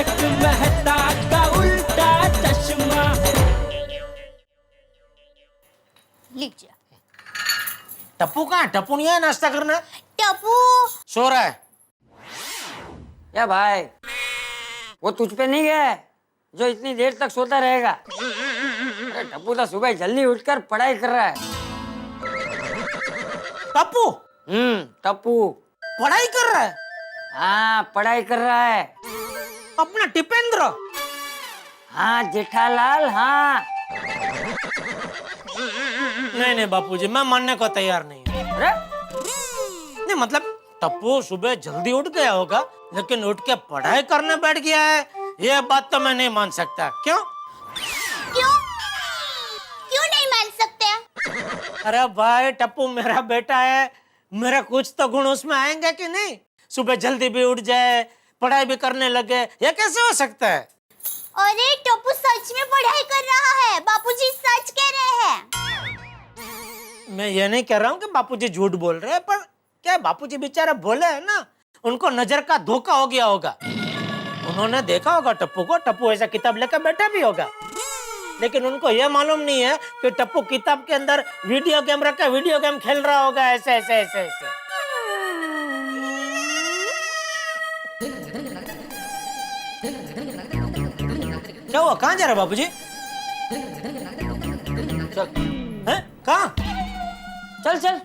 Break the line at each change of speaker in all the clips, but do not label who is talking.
तारक मेहता का उल्टा चश्मा।
लीजिए।
टप्पू कहाँ? टप्पू नहीं है नाश्ता करना?
टप्पू
सो रहा है।
या भाई, वो तुझ पे नहीं गया है जो इतनी देर तक सोता रहेगा। अरे टप्पू तो सुबह जल्दी उठकर पढ़ाई कर रहा है।
टप्पू
टप्पू
पढ़ाई कर रहा है?
हाँ, पढ़ाई कर रहा है।
अपना टिपेंद्र?
हाँ जेठालाल, हाँ।
नहीं बापूजी, मैं मानने को तैयार नहीं हूँ।
अरे
नहीं मतलब टप्पू सुबह जल्दी उठ गया होगा, लेकिन उठ के पढ़ाई करने बैठ गया है, ये बात तो मैं नहीं मान सकता। क्यों?
क्यों क्यों नहीं मान सकते?
अरे भाई, टप्पू मेरा बेटा है, मेरा कुछ तो गुण उसमें आएंगे कि नहीं? सुबह जल्दी भी उठ जाए, पढ़ाई भी करने लगे, ये कैसे हो सकता है?
अरे टप्पू सच में पढ़ाई कर रहा है, बापूजी सच कह रहे हैं।
मैं ये नहीं कह रहा हूँ कि बापूजी झूठ बोल रहे हैं, पर क्या बापूजी बेचारे बोले हैं ना, उनको नजर का धोखा हो गया होगा। उन्होंने देखा होगा टप्पू को, टप्पू ऐसा किताब लेकर बैठा भी होगा, लेकिन उनको यह मालूम नहीं है कि टप्पू किताब के अंदर वीडियो गेम रखकर वीडियो गेम खेल रहा होगा, ऐसे ऐसे ऐसे ऐसे। क्या हुआ? कहाँ जा रहे बाबूजी? कहाँ?
चल चल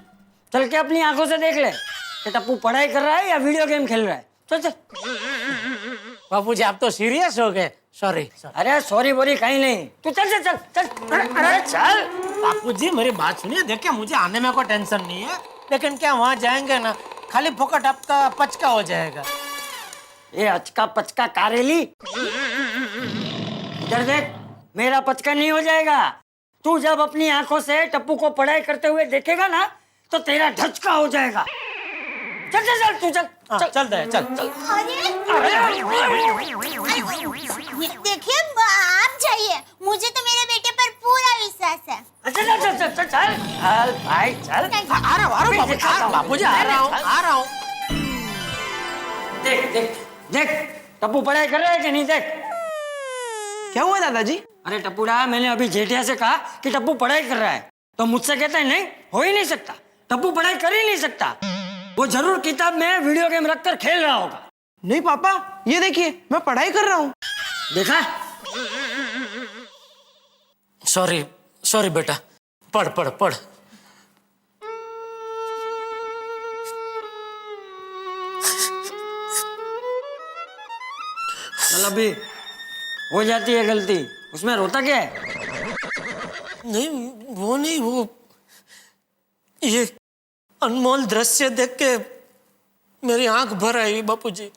चल के अपनी आंखों से देख ले कि टप्पू पढ़ाई कर रहा है या वीडियो गेम खेल रहा है। चल चल।
बाबूजी आप तो सीरियस हो गए। सॉरी।
अरे सॉरी बोरी कहीं नहीं, तू चल चल चल चल। अरे चल।
बापूजी मेरी बात सुनिए, देखिए मुझे आने में कोई टेंशन नहीं है, लेकिन क्या वहाँ जाएंगे ना, खाली फोकट आपका पचका हो जाएगा।
ये अचका पचका कारेली, इधर देख, मेरा पचका नहीं हो जाएगा। तू जब अपनी आंखों से टप्पू को पढ़ाई करते हुए देखेगा ना, तो तेरा ढचका हो जाएगा। चल चल चल तू चल।
चल चल दे, चल चल।
देखिए आप जाइए, मुझे तो मेरे बेटे पर पूरा विश्वास है।
चल चल चल चल चल चल भाई चल।
आ रहा हूँ बापूजी, आ रहा हूँ।
देख देख देख, टप्पू पढ़ाई कर रहा है कि नहीं? देख।
क्या हुआ दादाजी?
अरे टप्पूड़ा, मैंने अभी जेठिया से कहा कि टप्पू पढ़ाई कर रहा है, तो मुझसे कहता है नहीं, हो ही नहीं सकता, टप्पू पढ़ाई कर ही नहीं सकता, वो जरूर किताब में वीडियो गेम रखकर खेल रहा होगा।
नहीं पापा, ये देखिए मैं पढ़ाई कर रहा हूँ।
देखा?
सॉरी सॉरी बेटा, पढ़ पढ़ पढ़।
चल अभी हो जाती है गलती, उसमें रोता क्या है?
नहीं वो नहीं, वो ये अनमोल दृश्य देख के मेरी आंख भर आई बापूजी।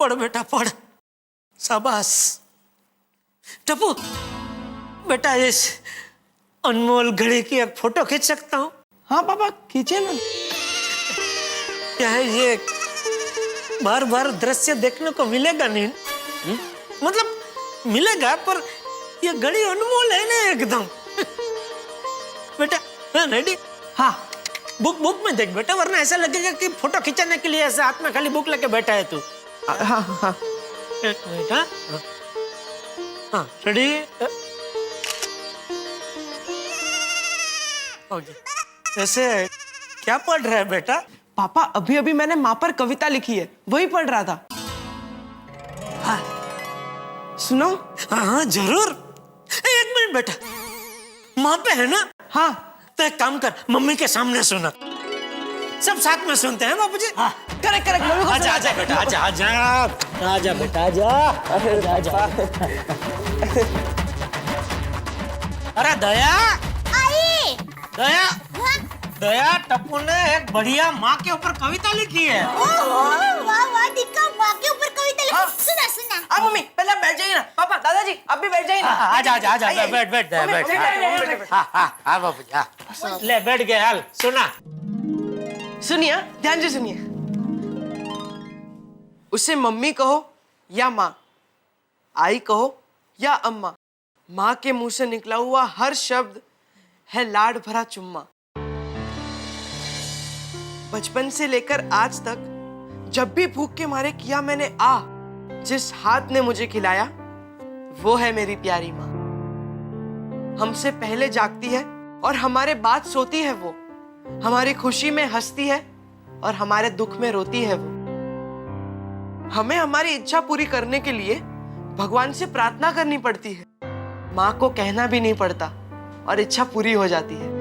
पढ़ बेटा पढ़, शाबाश। टप्पू बेटा, इस अनमोल घड़ी की एक फोटो खींच सकता हूँ?
हाँ पापा खींचे ना।
क्या है ये, बार बार दृश्य देखने को मिलेगा नहीं? मतलब मिलेगा, पर ये घड़ी अनमोल है ना एकदम। बेटा रेडी?
हाँ।
बुक में देख बेटा, वरना ऐसा लगेगा कि फोटो खिंचाने के लिए ऐसे हाथ में खाली बुक लेके बैठा है तू।
हाँ हाँ।
एक मिनट। हाँ रेडी? ओके। ऐसे क्या पढ़ रहा है बेटा?
पापा अभी अभी मैंने माँ पर कविता लिखी है, वही पढ़ रहा था।
हाँ
सुनो।
हाँ हाँ जरूर। एक मिनट बेटा, माँ पे है ना?
हाँ।
तो एक काम कर, मम्मी के सामने सुना, सब साथ में सुनते हैं बाबूजी। हाँ
करेक्ट करेक्ट, मम्मी को
आजा आजा बेटा, आजा आजा आजा बेटा, आजा आजा। अरे दया,
आई।
दया दया, टप्पू ने एक बढ़िया माँ के ऊपर कविता लिखी है।
वाह वाह, दिक्का माँ के ऊपर कविता लिखी।
हाँ।
सुना सुना।
हाँ मम्मी, पहले आप बैठ जाइए ना। पापा दादाजी आप भी बैठ जाइए ना।
आजा आजा आजा, बैठ बैठ बैठ। हाँ हाँ हाँ बाबूजी, हाँ ले बैठ गए। हाल सुना,
सुनिए ध्यान से सुनिए। उसे मम्मी कहो या माँ, आई कहो या अम्मा, माँ के मुंह से निकला हुआ हर शब्द है लाड भरा चुम्मा। बचपन से लेकर आज तक जब भी भूख के मारे किया मैंने आ, जिस हाथ ने मुझे खिलाया वो है मेरी प्यारी माँ। हमसे पहले जागती है और हमारे बाद सोती है वो, हमारी खुशी में हंसती है और हमारे दुख में रोती है वो। हमें हमारी इच्छा पूरी करने के लिए भगवान से प्रार्थना करनी पड़ती है, माँ को कहना भी नहीं पड़ता और इच्छा पूरी हो जाती है।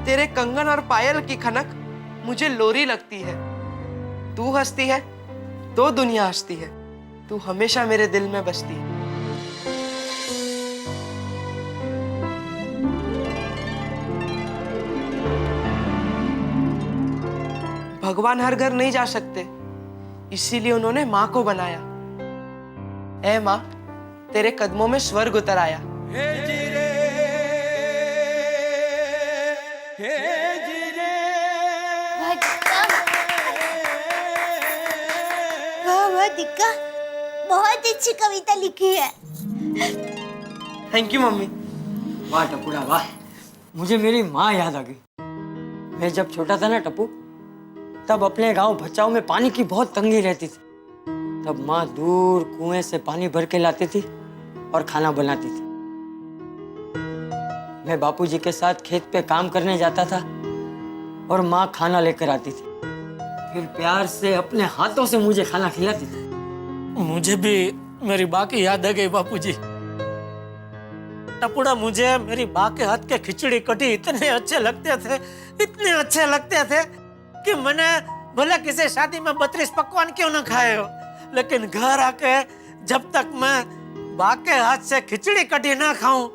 तेरे कंगन और पायल की खनक मुझे लोरी लगती है। तू हंसती है तो दुनिया हंसती है, तू हमेशा मेरे दिल में बसती है। भगवान हर घर नहीं जा सकते, इसीलिए उन्होंने माँ को बनाया। ऐ माँ, तेरे कदमों में स्वर्ग उतर आया।
वाह वाह दिक्का, बहुत अच्छी कविता लिखी है।
Thank you mummy.
वाह टप्पूड़ा वाह, मुझे मेरी माँ याद आ गई। मैं जब छोटा था ना टप्पू, तब अपने गांव भचाऊ में पानी की बहुत तंगी रहती थी। तब माँ दूर कुएं से पानी भर के लाती थी और खाना बनाती थी। मैं बापूजी के साथ खेत पे काम करने जाता था और माँ खाना लेकर आती थी, फिर प्यार से अपने हाथों से मुझे खाना खिलाती थी।
मुझे भी मेरी बा की याद आ गई बापूजी। टपुड़ा, मुझे मेरी बा के हाथ के खिचड़ी कढ़ी इतने अच्छे लगते थे, इतने अच्छे लगते थे कि मैंने भले किसी शादी में 32 पकवान क्यों ना खाए हो, लेकिन घर आके जब तक मैं बा के हाथ से खिचड़ी कढ़ी ना खाऊं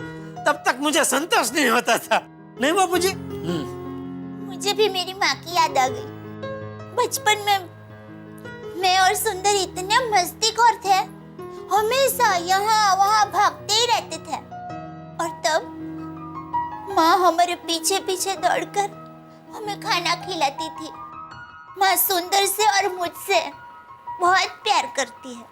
तब तक मुझे संतोष नहीं होता था। नहीं बापूजी?
मुझे भी मेरी माँ की याद आ गई। बचपन में मैं और सुंदर इतने मस्तीखोर थे, हमेशा यहाँ वहाँ भागते ही रहते थे। और तब माँ हमारे पीछे पीछे दौड़कर हमें खाना खिलाती थी। माँ सुंदर से और मुझसे बहुत प्यार करती है।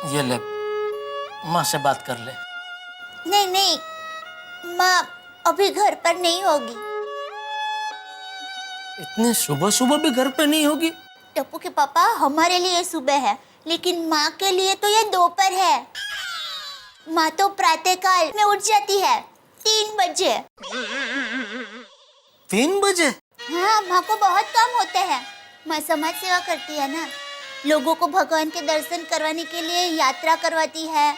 ये ले, माँ से बात कर ले।
नहीं नहीं, माँ अभी घर पर नहीं होगी।
इतने सुबह सुबह भी घर पे नहीं होगी?
टप्पू के पापा, हमारे लिए सुबह है, लेकिन माँ के लिए तो ये दोपहर है। माँ तो प्रातःकाल में उठ जाती है 3 बजे।
3 बजे?
हाँ, माँ को बहुत काम होते हैं। माँ समाज सेवा करती है ना, लोगों को भगवान के दर्शन करवाने के लिए यात्रा करवाती है,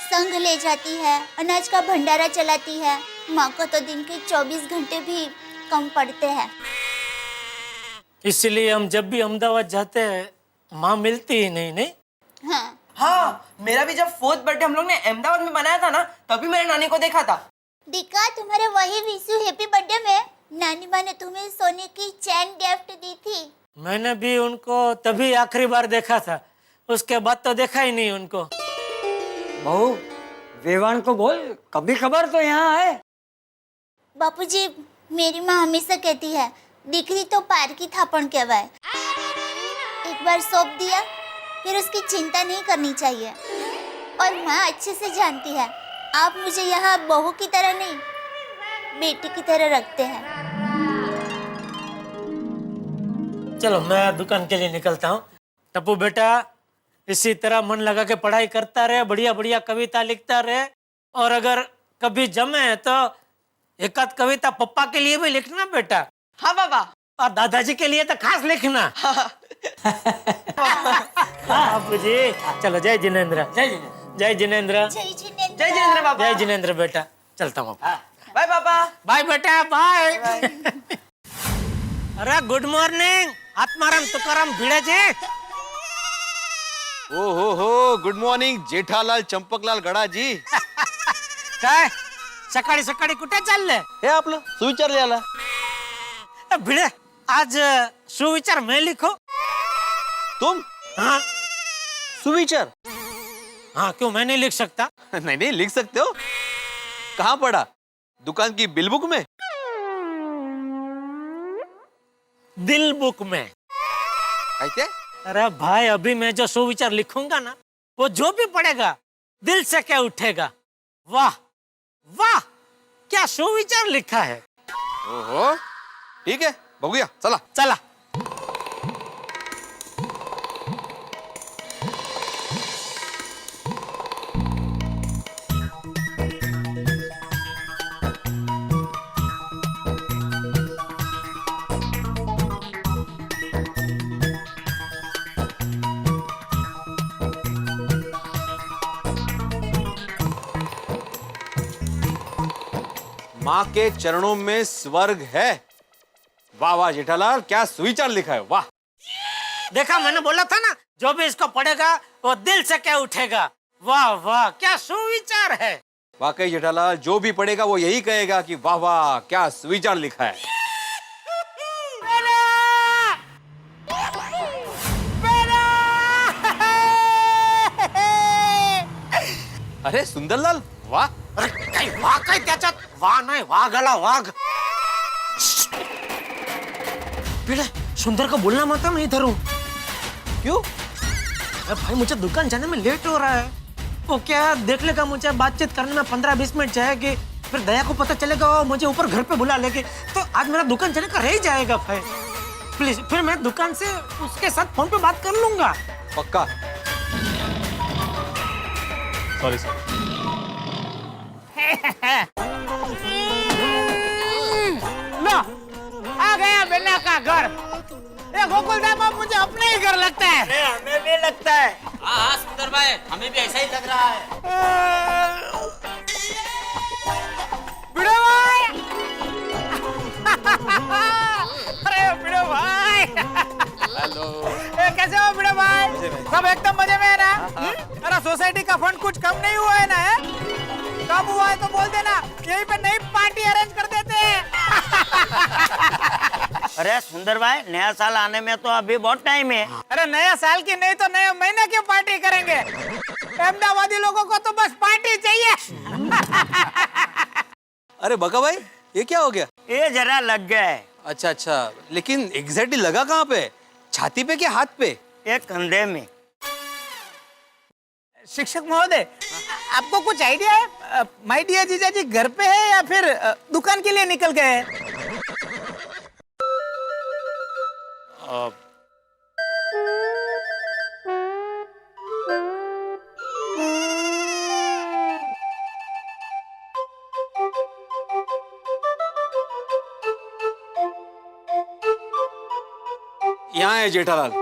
संघ ले जाती है, अनाज का भंडारा चलाती है। माँ को तो दिन के 24 घंटे भी कम पड़ते हैं।
इसलिए हम जब भी अहमदाबाद जाते हैं माँ मिलती ही नहीं। नहीं?
हाँ
हाँ, मेरा भी जब 4th बर्थडे हम लोग ने अहमदाबाद में बनाया था ना, तभी मैंने नानी को देखा था।
दिक्का, तुम्हारे वही विशु हैप्पी बर्थडे में नानी माँ ने तुम्हें सोने की चैन गिफ्ट दी थी।
मैंने भी उनको तभी आखिरी बार देखा था, उसके बाद तो देखा ही नहीं उनको।
बहू, वेवान को बोल कभी खबर तो यहाँ आए।
बापूजी, मेरी माँ हमेशा कहती है दीकरी तो पार की थापण कहवाए। एक बार सौंप दिया फिर उसकी चिंता नहीं करनी चाहिए। और माँ अच्छे से जानती है आप मुझे यहाँ बहू की तरह नहीं, बेटी की तरह रखते हैं।
चलो मैं दुकान के लिए निकलता हूँ। टप्पू बेटा, इसी तरह मन लगा के पढ़ाई करता रहे, बढ़िया बढ़िया कविता लिखता रहे, और अगर कभी जमे तो एक आध कविता पप्पा के लिए भी लिखना बेटा।
हाँ बाबा।
और दादाजी के लिए तो खास लिखना। बापू जी, चलो जय जिनेंद्र।
जय जिनेंद्र।
जय जिनेंद्र।
जय जिनेंद्र।
जय जिनेंद्र बाबा।
जय जिनेंद्र बेटा, चलता हूँ।
बाय पापा।
बाय बेटा, बाय। अरे गुड मॉर्निंग आत्माराम तुकाराम भिड़े जी।
हो गुड मॉर्निंग जेठालाल चंपकलाल गडाजी.
काय सकाळी सकाळी कुठे चालले?
हे आपलं सुविचार लिहायला.
भिड़े, आज सुविचार मैं लिखो?
तुम?
हाँ
सुविचार?
हाँ, क्यों मैं नहीं लिख सकता?
नहीं नहीं लिख सकते हो. कहाँ पढ़ा? दुकान की बिल बुक में?
दिल बुक में।
कैसे?
अरे भाई अभी मैं जो सुविचार लिखूंगा ना वो जो भी पढ़ेगा दिल से क्या उठेगा। वाह वाह क्या सुविचार लिखा है।
ओहो ठीक है बघूया चला।
चला
माँ के चरणों में स्वर्ग है। वाह वाह जेठालाल क्या सुविचार लिखा है। वाह
देखा मैंने बोला था ना जो भी इसको पढ़ेगा वो दिल से क्या उठेगा। वाह वाह क्या सुविचार है।
वाकई जेठालाल जो भी पढ़ेगा वो यही कहेगा कि वाह वाह क्या सुविचार लिखा है। अरे सुंदरलाल वाह।
अरे काही वाघ काय त्याच्यात वाघ नाही वाघ आला वाघ। बेटा सुंदर को बोलना मत मैं इधर हूँ।
क्यों?
अरे भाई मुझे दुकान जाने में लेट हो रहा है। वो क्या देख लेगा मुझे बातचीत करने में 15-20 मिनट जाएगी फिर दया को पता चलेगा वो मुझे ऊपर घर पे बुला लेगी तो आज मेरा दुकान चले का रह ही जाएगा भाई। प्लीज फिर मैं दुकान से उसके साथ फोन पे बात कर लूंगा।
पक्का? Sorry sir.
लो आ गया बेला का घर। ये गोकुल दाम अब मुझे अपने ही घर लगता है। हमें भी लगता है।
हाँ सुंदर भाई हमें भी ऐसा ही लग रहा है।
बिड़ो भाई अरे बिड़ो भाई
हेलो।
कैसे हो बिड़ो भाई? सब एकदम मजे में है ना? अरे सोसाइटी का फंड कुछ कम नहीं हुआ है ना? कम हुआ है तो बोल देना यहीं पे नई पार्टी अरेंज कर देते हैं।
अरे सुंदर भाई नया साल आने में तो अभी बहुत टाइम है।
अरे नया साल की नहीं तो नए महीने की पार्टी करेंगे। अहमदाबादी लोगों को तो बस पार्टी चाहिए।
अरे बका भाई ये क्या हो गया?
ये जरा लग गया है।
अच्छा अच्छा लेकिन एग्जैक्टली लगा कहाँ पे? छाती पे क्या हाथ पे?
एक कंधे में।
शिक्षक महोदय आपको कुछ आइडिया है माय डियर जीजा जी घर पे है या फिर दुकान के लिए निकल गए हैं?
यहाँ है जेठालाल।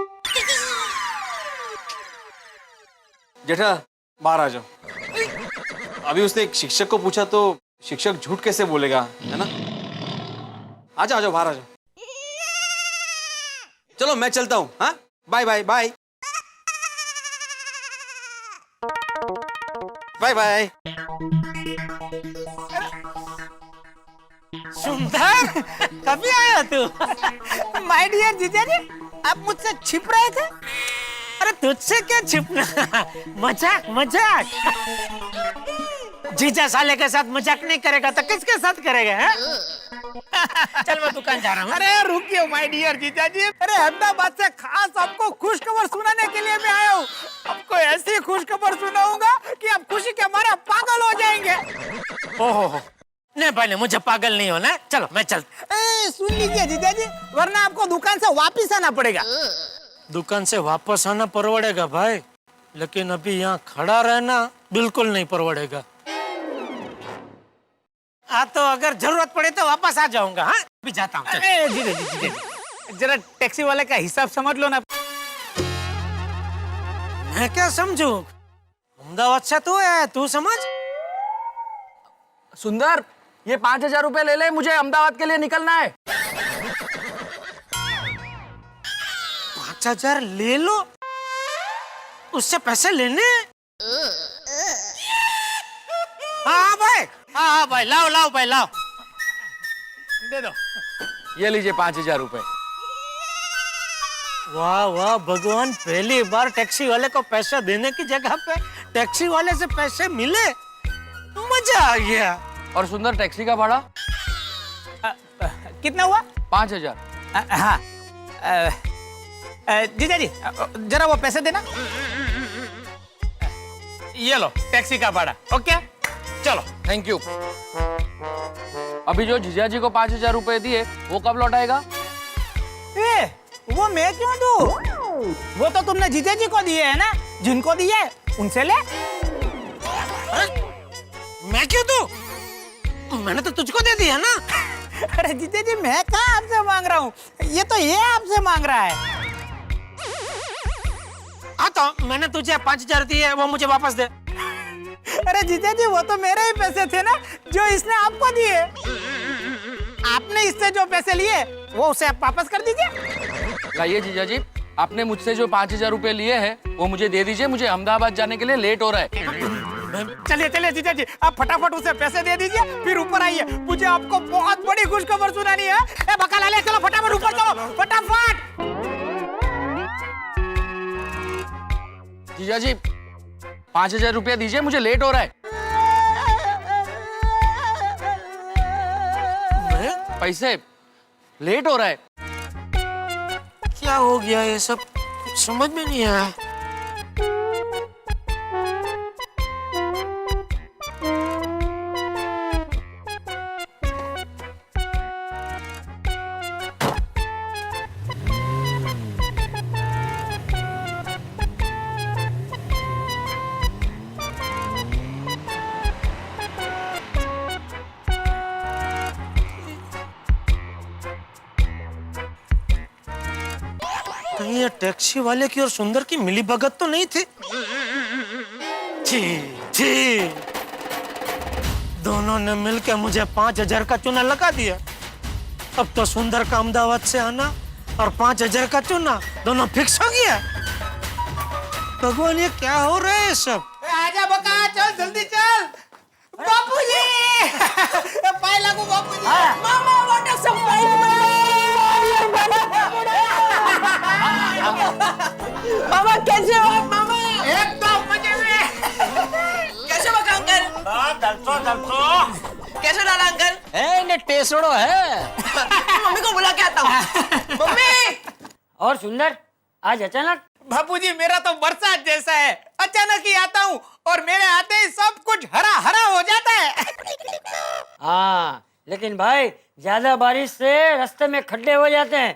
जेठा बाहर आ जाओ। अभी उसने एक शिक्षक को पूछा तो शिक्षक झूठ कैसे बोलेगा है ना? आ जाओ बाहर आ जाओ। चलो मैं चलता हूँ। हाँ bye bye bye bye bye.
सुंदर कभी आया तू? माय डियर जीजा जी आप मुझसे छिप रहे थे? अरे तुझसे क्या छिपना मजाक मजाक। जीजा साले के साथ मजाक नहीं करेगा तो किसके साथ करेगा है? चल मैं दुकान जा रहा हूँ। अरे रुकिए माय डियर जीजा जी। अरे अहमदाबाद से खास आपको खुश खबर सुनाने के लिए मैं आया हूँ। आपको ऐसी खुश खबर सुनाऊंगा कि आप खुशी के मारे पागल हो जाएंगे। ओहो नहीं भाई नहीं मुझे पागल नहीं होना। चलो मैं चलता। सुन लीजिए जीजा जी वरना आपको दुकान से वापिस आना पड़ेगा। दुकान से वापस आना परवड़ेगा भाई लेकिन अभी यहाँ खड़ा रहना बिल्कुल नहीं परवड़ेगा। तो अगर जरूरत पड़े तो वापस आ जाऊंगा। हाँ अभी जाता हूँ। जी जरा टैक्सी वाले का हिसाब समझ लो ना। मैं क्या समझू अहमदाबाद से तू है तू समझ।
सुंदर ये 5,000 रुपए ले ले मुझे अहमदाबाद के लिए निकलना है।
5,000 ले लो उससे पैसे लेने। हाँ भाई लाओ भाई लाओ दे दो।
ये लीजिए 5,000 रुपए।
वाह वाह भगवान पहली बार टैक्सी वाले को पैसा देने की जगह पे टैक्सी वाले से पैसे मिले मजा आ गया।
और सुंदर टैक्सी का भाड़ा
कितना हुआ?
5,000।
हाँ जीजा जी जरा वो पैसे देना। ये लो टैक्सी का भाड़ा। ओके चलो।
Thank you. अभी जो जीजा जी को 5,000 रुपए दिए वो कब लौटाएगा?
वो मैं क्यों दूं? वो तो तुमने जीजा जी को दिए है ना, जिनको दिए उनसे ले। मैं क्यों दूं? मैंने तो तुझको दे दिया ना। अरे जीजा जी मैं कहाँ आपसे मांग रहा हूँ, ये तो ये आपसे मांग रहा है। हाँ तो मैंने तुझे 5,000 दिए, वो मुझे वापस दे। अरे जीजा जी वो तो मेरे ही पैसे थे ना जो इसने आपको दिए। आपने इससे जो पैसे लिए वो उसे आप वापस कर दीजिए।
लाइए जीजा जी, आपने मुझसे जो 5,000 रुपए लिए हैं वो मुझे दे दीजिए। मुझे अहमदाबाद जाने के लिए लेट हो रहा है।
चलिए चलिए जीजा जी, आप फटाफट उसे पैसे दे दीजिए, फिर ऊपर आइए। मुझे आपको बहुत बड़ी खुशखबर सुनानी है। ए बका ले चलो फटाफट ऊपर चलो फटाफट।
जीजा जी 5,000 रुपया दीजिए, मुझे लेट हो रहा है। पैसे लेट हो रहा है।
क्या हो गया ये सब, कुछ समझ में नहीं आया। कहीं ये टैक्सी वाले की और सुंदर की मिली भगत तो नहीं थी? छी छी, दोनों ने मिलकर मुझे 5,000 का चूना लगा दिया। अब तो सुंदर का अहमदाबाद से आना और 5,000 का चूना दोनों फिक्स हो गया। भगवान ये क्या हो रहा है सब? आजा बका, चल जल्दी चल। बापूजी पाए लागू बापूजी। मामा वाटर सप्लाई। मामा कैसे हो मामा? एकदम मजे में।
कैसे बका अंकल?
दलतो
कैसे डाला अंकल?
ने टेसड़ो है।
मम्मी को बुला के आता हूँ। मम्मी।
और सुंदर आज अचानक?
बापूजी मेरा तो बरसात जैसा है, अचानक ही आता हूँ और मेरे आते ही सब कुछ हरा हरा हो जाता है।
हाँ लेकिन भाई ज्यादा बारिश से रास्ते में खड्डे हो जाते हैं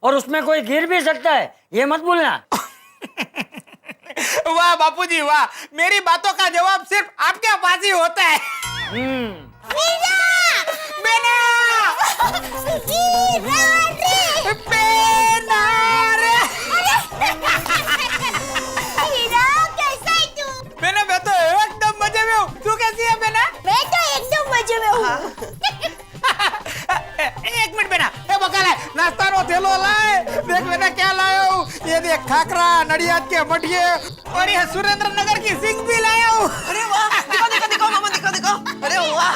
और उसमें कोई गिर भी सकता है, ये मत भूलना।
वाह बापूजी वाह, मेरी बातों का जवाब सिर्फ आपके पास ही होता है।
वीरा!
बेना! बेना रे!
वीरा, कैसा है तू?
बेना मैं तो एकदम मजे में हूँ, तू कैसी है बेना?
मैं तो एकदम मजे में हूँ।
एक मिनट बेना, ए बका लाए, नाश्ता नो थैलो लाए, देख बेना क्या लाया हूँ। ये देख खाकरा, नडियाद के मठिए और ये सुरेंद्र नगर की सिंग भी लाया हूँ।
अरे वाह, दिखो दिखो दिखो मामा, दिखो दिखो। अरे वाह।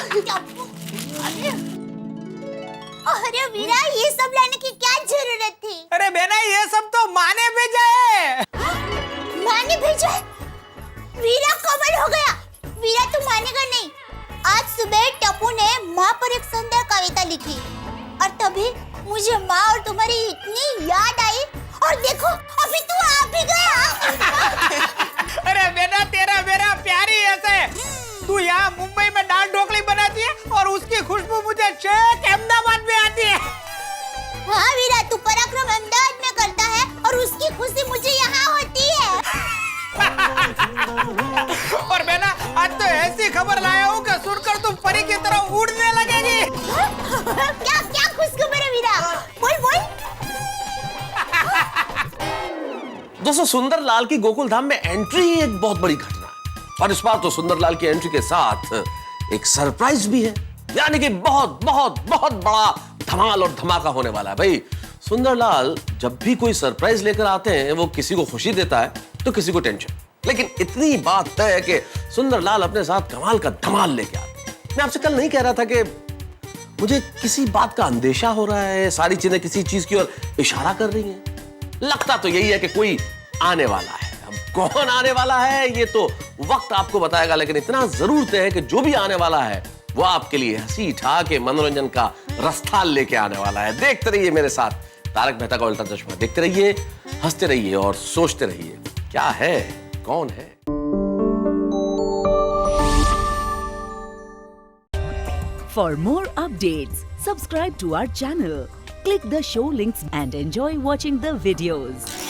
अरे वीरा, ये सब लाने की क्या जरूरत थी?
अरे बेना ये सब तो माँ ने भेजा है।
माँ ने भेजा है? वीरा कमाल हो गया। वीरा तू मानेगा नहीं, आज सुबह टप्पू ने माँ पर एक सुंदर कविता लिखी और तभी मुझे माँ और तुम्हारी इतनी याद आई और देखो अभी तू आ भी गया।
अरे बेटा तेरा मेरा प्यार ही ऐसा है। तू यहाँ मुंबई में दाल ढोकली बनाती है और उसकी खुशबू मुझे छेक अहमदाबाद में आती है।
हाँ वीरा, तू पराक्रम अहमदाबाद में करता है और उसकी खुशी मुझे यहाँ होती है।
और बेना आज तो ऐसी खबर लाया हूँ कि सुनकर तुम परी की तरह उड़ने लगेगी।
क्या क्या खुशखबर है वीरा? बोल बोल।
दोस्तों सुंदर लाल की गोकुल धाम में एंट्री ही एक बहुत बड़ी घटना है और इस बार तो सुंदर लाल की एंट्री के साथ एक सरप्राइज भी है, यानी कि बहुत बहुत बहुत बड़ा धमाल और धमाका होने वाला है। भाई सुंदर लाल जब भी कोई सरप्राइज लेकर आते हैं वो किसी को खुशी देता है तो किसी को टेंशन, लेकिन इतनी बात तय है कि सुंदर लाल अपने साथ कमाल का धमाल लेके आते हैं। मैं आपसे कल नहीं कह रहा था कि मुझे किसी बात का अंदेशा हो रहा है, सारी चीजें किसी चीज की ओर इशारा कर रही हैं। लगता तो यही है कि कोई आने वाला है। अब कौन आने वाला है ये तो वक्त आपको बताएगा, लेकिन इतना जरूर तय है कि जो भी आने वाला है वो आपके लिए हंसी ठा के मनोरंजन का रसथाल लेके आने वाला है। देखते रहिए मेरे साथ तारक मेहता का उल्टा चश्मा देखते रहिए, हंसते रहिए और सोचते रहिए, क्या है, कौन है।
For more updates, subscribe to our channel, click the show links and enjoy watching the videos.